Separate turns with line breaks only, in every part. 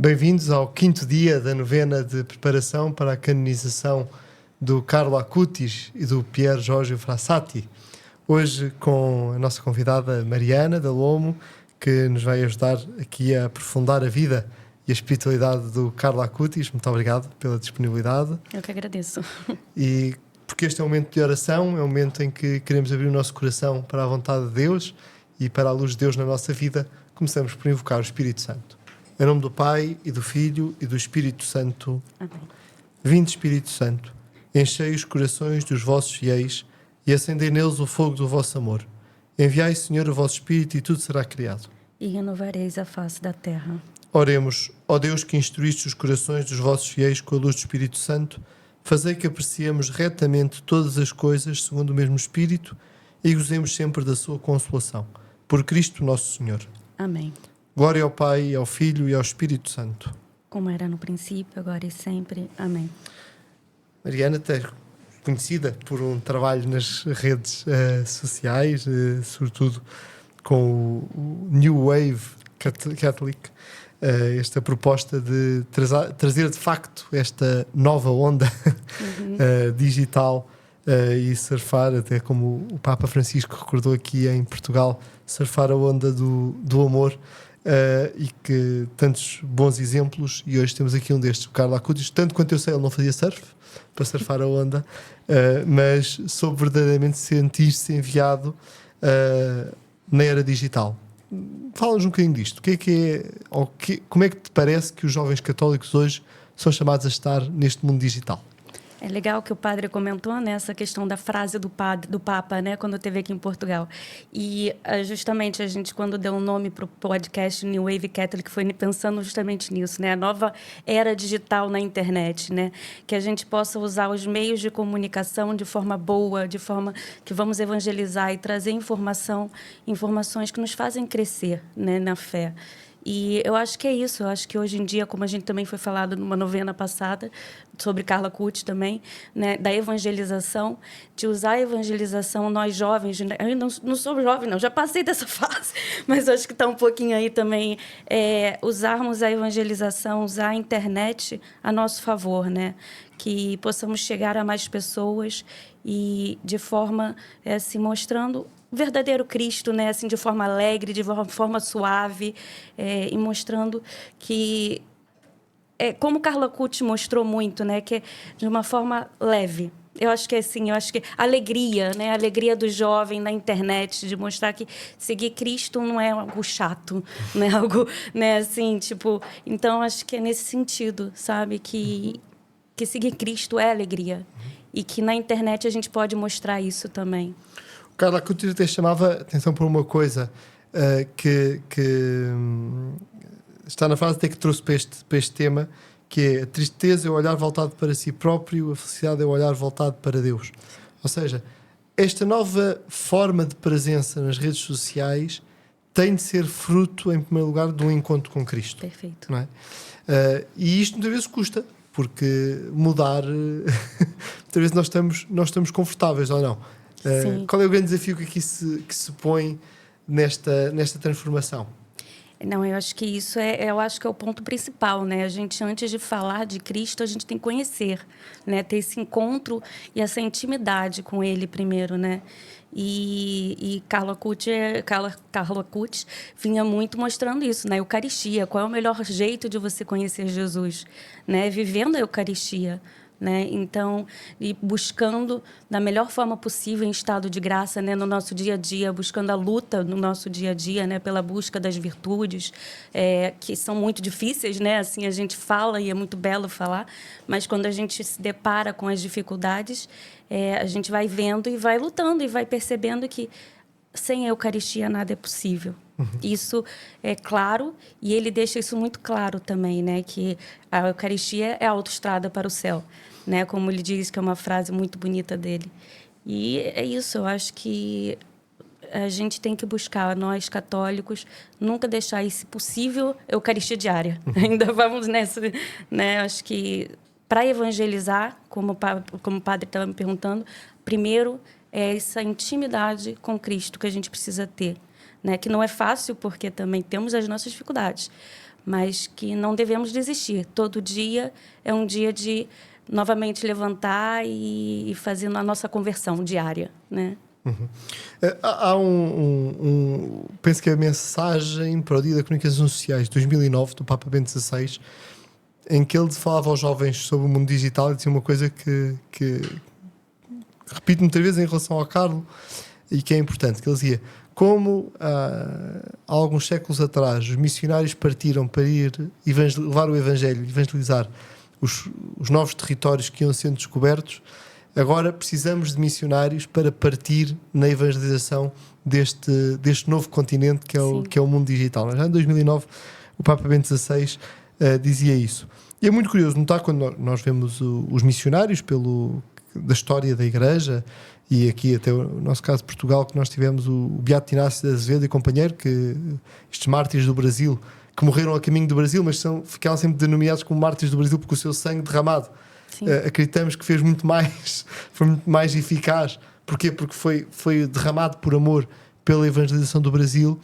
Bem-vindos ao quinto dia da novena de preparação para a canonização do Carlo Acutis e do Pier Giorgio Frassati. Hoje com a nossa convidada Mariana da Lomo, que nos vai ajudar aqui a aprofundar a vida e a espiritualidade do Carlo Acutis. Muito obrigado pela disponibilidade.
Eu que agradeço.
E porque este é um momento de oração, é um momento em que queremos abrir o nosso coração para a vontade de Deus e para a luz de Deus na nossa vida, começamos por invocar o Espírito Santo. Em nome do Pai, e do Filho, e do Espírito Santo.
Amém.
Vinde, Espírito Santo, enchei os corações dos vossos fiéis e acendei neles o fogo do vosso amor. Enviai, Senhor, o vosso Espírito e tudo será criado.
E renovareis a face da terra.
Oremos, ó Deus que instruíste os corações dos vossos fiéis com a luz do Espírito Santo, fazei que apreciemos retamente todas as coisas segundo o mesmo Espírito e gozemos sempre da sua consolação. Por Cristo nosso Senhor.
Amém.
Glória ao Pai, ao Filho e ao Espírito Santo.
Como era no princípio, agora e sempre. Amém.
Mariana, até conhecida por um trabalho nas redes sociais, sobretudo com o New Wave Catholic, esta proposta de trazer de facto esta nova onda digital e surfar, até como o Papa Francisco recordou aqui em Portugal, surfar a onda do amor. E que tantos bons exemplos, e hoje temos aqui um destes, o Carlo Acutis. Tanto quanto eu sei, ele não fazia surf para surfar a onda, mas soube verdadeiramente sentir-se enviado na era digital. Fala-nos um bocadinho disto. O que é, como é que te parece que os jovens católicos hoje são chamados a estar neste mundo digital?
É legal que o padre comentou, né, essa questão da frase do Papa, né, quando esteve aqui em Portugal. E justamente a gente, quando deu um nome para o podcast New Wave Catholic, foi pensando justamente nisso, né, a nova era digital na internet, né, que a gente possa usar os meios de comunicação de forma boa, de forma que vamos evangelizar e trazer informações que nos fazem crescer, né, na fé. E eu acho que é isso. Eu acho que hoje em dia, como a gente também foi falado numa novena passada, sobre Carlo Acutis também, né, da evangelização, de usar a evangelização, nós jovens, eu não sou jovem, não, já passei dessa fase, mas acho que está um pouquinho aí também, usarmos a evangelização, usar a internet a nosso favor, né? Que possamos chegar a mais pessoas e de forma, se mostrando o verdadeiro Cristo, né? Assim, de forma alegre, de forma suave, e mostrando que, como Carlo Acutis mostrou muito, né? Que é de uma forma leve. Eu acho que é assim, eu acho que alegria, né? A alegria do jovem na internet, de mostrar que seguir Cristo não é algo chato, não é algo, né? Assim, tipo, então acho que é nesse sentido, sabe? Que seguir Cristo é alegria e que na internet a gente pode mostrar isso também.
O Carlo Acutis até chamava atenção para uma coisa que está na frase até que trouxe para este tema, que é: a tristeza é o olhar voltado para si próprio, a felicidade é o olhar voltado para Deus. Ou seja, esta nova forma de presença nas redes sociais tem de ser fruto, em primeiro lugar, de um encontro com Cristo.
Perfeito.
Não é? E isto muitas vezes custa, porque mudar muitas vezes nós estamos confortáveis, ou não? Qual é o grande desafio que aqui se põe nesta transformação?
Não, eu acho que isso eu acho que é o ponto principal, né? A gente, antes de falar de Cristo, a gente tem que conhecer, né? Ter esse encontro e essa intimidade com Ele primeiro, né? E Carlo Acutis vinha muito mostrando isso, na Eucaristia. Qual é o melhor jeito de você conhecer Jesus? Né? Vivendo a Eucaristia. Né? Então, e buscando da melhor forma possível, em estado de graça, né? No nosso dia a dia, buscando a luta no nosso dia a dia, né? Pela busca das virtudes, que são muito difíceis, né? Assim, a gente fala e é muito belo falar, mas quando a gente se depara com as dificuldades, a gente vai vendo e vai lutando e vai percebendo que sem a Eucaristia nada é possível. Isso é claro, e ele deixa isso muito claro também, né? Que a Eucaristia é a autoestrada para o céu, né? Como ele diz, que é uma frase muito bonita dele. E é isso, eu acho que a gente tem que buscar, nós católicos, nunca deixar, se possível, Eucaristia diária. Ainda vamos nessa, né? Acho que para evangelizar, como o padre estava me perguntando, primeiro é essa intimidade com Cristo que a gente precisa ter, né? Que não é fácil, porque também temos as nossas dificuldades, mas que não devemos desistir. Todo dia é um dia de novamente levantar e fazer a nossa conversão diária, né?
Há penso que é a mensagem para o Dia das Comunicações Sociais de 2009 do Papa Bento XVI, em que ele falava aos jovens sobre o mundo digital e dizia uma coisa que repito muitas vezes em relação ao Carlo e que é importante, que ele dizia: como há alguns séculos atrás os missionários partiram para ir levar o Evangelho, evangelizar os novos territórios que iam sendo descobertos, agora precisamos de missionários para partir na evangelização deste novo continente que é o mundo digital. Já em 2009 o Papa Bento XVI dizia isso. E é muito curioso notar quando nós vemos os missionários da história da Igreja, e aqui até o nosso caso de Portugal, que nós tivemos o Beato Inácio de Azevedo e companheiro, que estes mártires do Brasil, que morreram a caminho do Brasil, mas ficaram sempre denominados como mártires do Brasil porque o seu sangue derramado, acreditamos que fez muito mais, foi muito mais eficaz. Porquê? Porque foi derramado por amor pela evangelização do Brasil.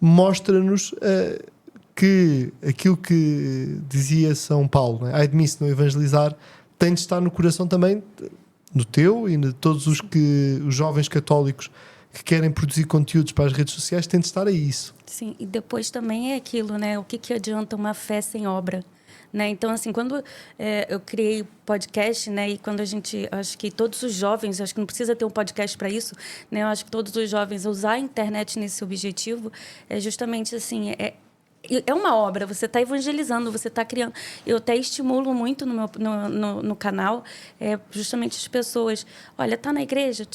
Mostra-nos que aquilo que dizia São Paulo, né? Ai de mim se não evangelizar, tem de estar no coração também no teu e de todos os jovens católicos que querem produzir conteúdos para as redes sociais, tem de estar a isso.
Sim, e depois também é aquilo, né? O que adianta uma fé sem obra? Né? Então, assim, quando eu criei podcast, né, e quando acho que todos os jovens, acho que não precisa ter um podcast para isso, né? Eu acho que todos os jovens usar a internet nesse objetivo é justamente assim, é uma obra, você está evangelizando, você está criando. Eu até estimulo muito no canal justamente as pessoas. Olha, está na igreja,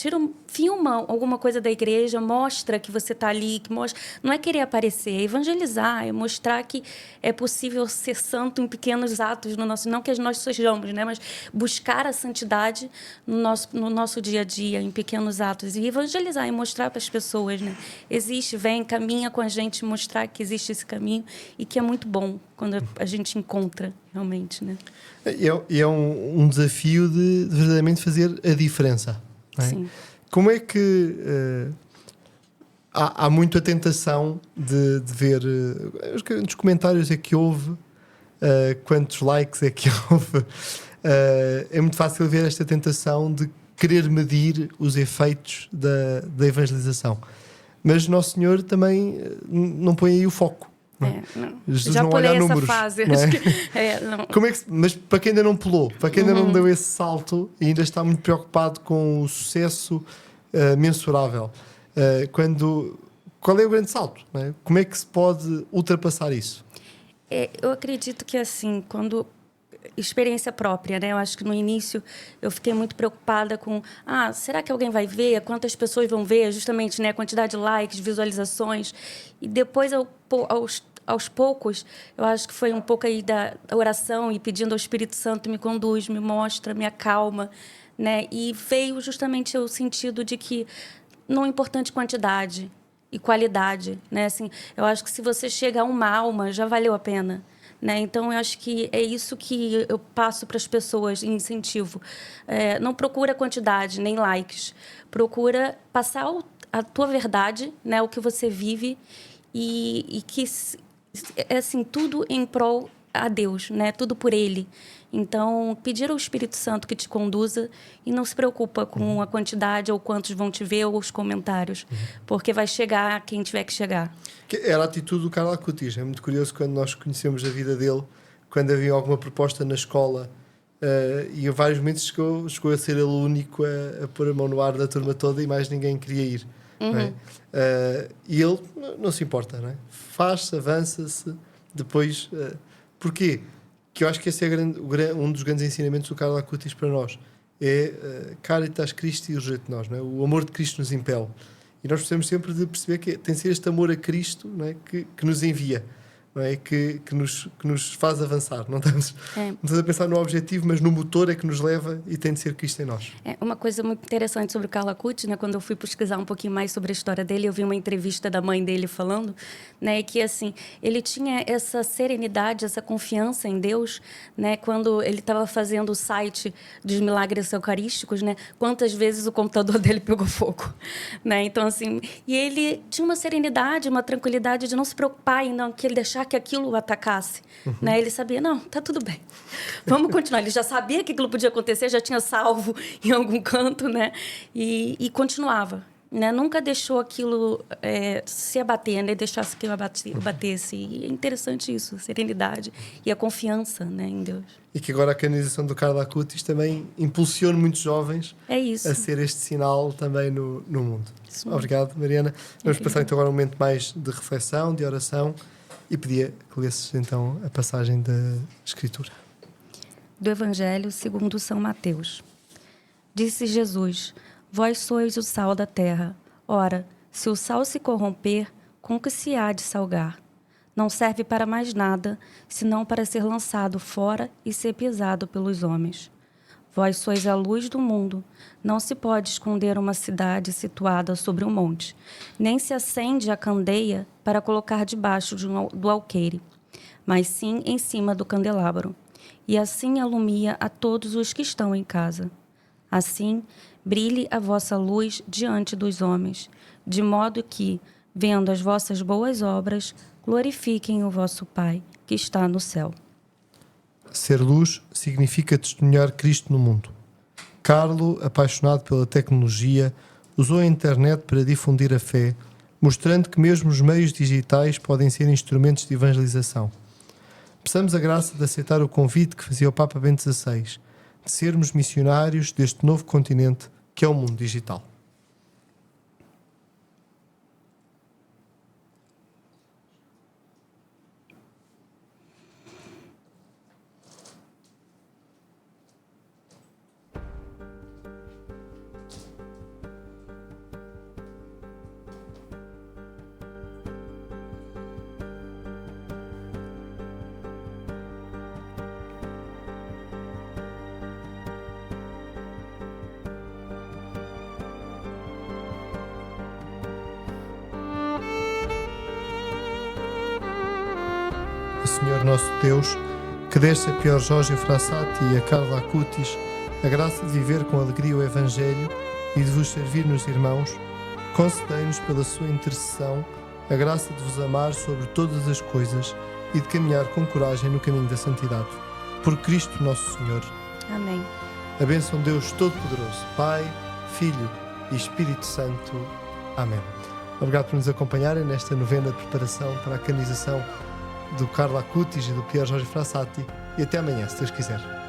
filma alguma coisa da igreja, mostra que você está ali, não é querer aparecer, é evangelizar, é mostrar que é possível ser santo em pequenos atos, não que nós sejamos, né, mas buscar a santidade no nosso dia a dia, em pequenos atos, e evangelizar e mostrar para as pessoas, né? Caminha com a gente, mostrar que existe esse caminho e que é muito bom quando a gente encontra realmente, né?
E é um desafio de verdadeiramente fazer a diferença, não é?
Sim.
Como é que há muito a tentação de ver nos comentários é que houve, quantos likes é que houve, é muito fácil ver esta tentação de querer medir os efeitos da evangelização, mas Nosso Senhor também não põe aí o foco. Jesus
já
não
pulei
olha
essa
números,
fase.
não é?
Não.
Como é que, mas para quem ainda não pulou, para quem ainda não deu esse salto e ainda está muito preocupado com o sucesso mensurável, qual é o grande salto? Não é? Como é que se pode ultrapassar isso?
Eu acredito que, assim, quando experiência própria, né? Eu acho que no início eu fiquei muito preocupada com será que alguém vai ver? Quantas pessoas vão ver? Justamente, né? A quantidade de likes, visualizações. E depois, aos poucos, eu acho que foi um pouco aí da oração e pedindo ao Espírito Santo: me conduz, me mostra, me acalma, né? E veio justamente o sentido de que não é importante quantidade e qualidade, né? Assim, eu acho que se você chega a uma alma, já valeu a pena. Né? Então, eu acho que é isso que eu passo para as pessoas em incentivo. Não procura quantidade, nem likes. Procura passar a tua verdade, né? O que você vive, e que é assim, tudo em prol a Deus, né? Tudo por Ele. Então, pedir ao Espírito Santo que te conduza e não se preocupa com a quantidade ou quantos vão te ver ou os comentários, porque vai chegar quem tiver que chegar.
Era a atitude do Carlo Acutis. É muito curioso quando nós conhecemos a vida dele, quando havia alguma proposta na escola, e a vários momentos chegou a ser ele o único a pôr a mão no ar da turma toda e mais ninguém queria ir. Não é? E ele não se importa, não é? Faz-se, avança-se, depois... porquê? Que eu acho que esse é um dos grandes ensinamentos do Carlo Acutis para nós. Caritas Christi urget nos, não é? O amor de Cristo nos impele. E nós precisamos sempre de perceber que tem de ser este amor a Cristo, não é? que nos envia, não é? que nos faz avançar. Não estamos a pensar no objetivo, mas no motor é que nos leva, e tem de ser Cristo em nós.
Uma coisa muito interessante sobre o Carlo Acutis, né? Quando eu fui pesquisar um pouquinho mais sobre a história dele, eu vi uma entrevista da mãe dele falando, né, que assim, ele tinha essa serenidade, essa confiança em Deus, né, quando ele estava fazendo o site dos milagres eucarísticos, né, quantas vezes o computador dele pegou fogo, né? Então, assim, e ele tinha uma serenidade, uma tranquilidade de não se preocupar em que ele deixar deixar que aquilo o atacasse. Né? Ele sabia, não, tá tudo bem, vamos continuar. Ele já sabia que aquilo podia acontecer, já tinha salvo em algum canto, né? E continuava. Né? Nunca deixou aquilo se abater, né? Deixasse que abatesse. E é interessante isso, a serenidade e a confiança, né, em Deus.
E que agora a canonização do Carlo Acutis também impulsiona muitos jovens a ser este sinal também no mundo. Isso. Obrigado, Mariana. Vamos passar então agora um momento mais de reflexão, de oração, e pedia que lesses então a passagem da Escritura.
Do Evangelho segundo São Mateus. Disse Jesus: vós sois o sal da terra. Ora, se o sal se corromper, com que se há de salgar? Não serve para mais nada, senão para ser lançado fora e ser pisado pelos homens. Vós sois a luz do mundo. Não se pode esconder uma cidade situada sobre um monte, nem se acende a candeia para colocar debaixo do alqueire, mas sim em cima do candelabro, e assim alumia a todos os que estão em casa. Assim, brilhe a vossa luz diante dos homens, de modo que, vendo as vossas boas obras, glorifiquem o vosso Pai, que está no céu.
Ser luz significa testemunhar Cristo no mundo. Carlo, apaixonado pela tecnologia, usou a internet para difundir a fé, mostrando que mesmo os meios digitais podem ser instrumentos de evangelização. Peçamos a graça de aceitar o convite que fazia o Papa Bento XVI, de sermos missionários deste novo continente que é o mundo digital. Senhor nosso Deus, que deste a Pier Giorgio Frassati e a Carlo Acutis a graça de viver com alegria o Evangelho e de vos servir nos irmãos, concedei-nos pela sua intercessão a graça de vos amar sobre todas as coisas e de caminhar com coragem no caminho da santidade. Por Cristo nosso Senhor.
Amém.
A bênção de Deus Todo-Poderoso, Pai, Filho e Espírito Santo. Amém. Obrigado por nos acompanharem nesta novena de preparação para a canonização do Carlo Acutis e do Pier Giorgio Frassati, e até amanhã, se Deus quiser.